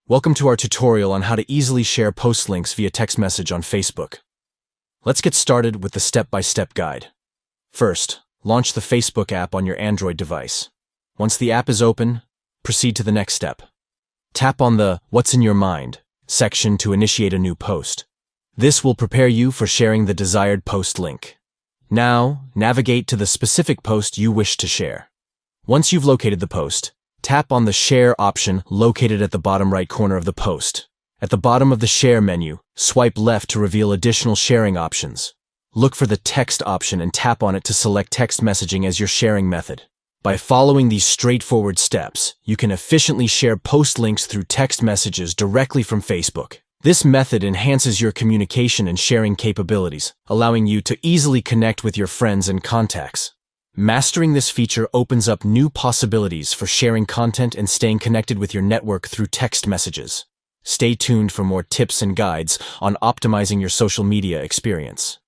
Welcome to our tutorial on how to easily share post links via text message on Facebook. Let's get started with the step-by-step guide. First, launch the Facebook app on your Android device. Once the app is open, proceed to the next step. Tap on the What's in Your Mind section to initiate a new post. This will prepare you for sharing the desired post link. Now, navigate to the specific post you wish to share. Once you've located the post, tap on the Share option located at the bottom right corner of the post. At the bottom of the Share menu, swipe left to reveal additional sharing options. Look for the Text option and tap on it to select text messaging as your sharing method. By following these straightforward steps, you can efficiently share post links through text messages directly from Facebook. This method enhances your communication and sharing capabilities, allowing you to easily connect with your friends and contacts. Mastering this feature opens up new possibilities for sharing content and staying connected with your network through text messages. Stay tuned for more tips and guides on optimizing your social media experience.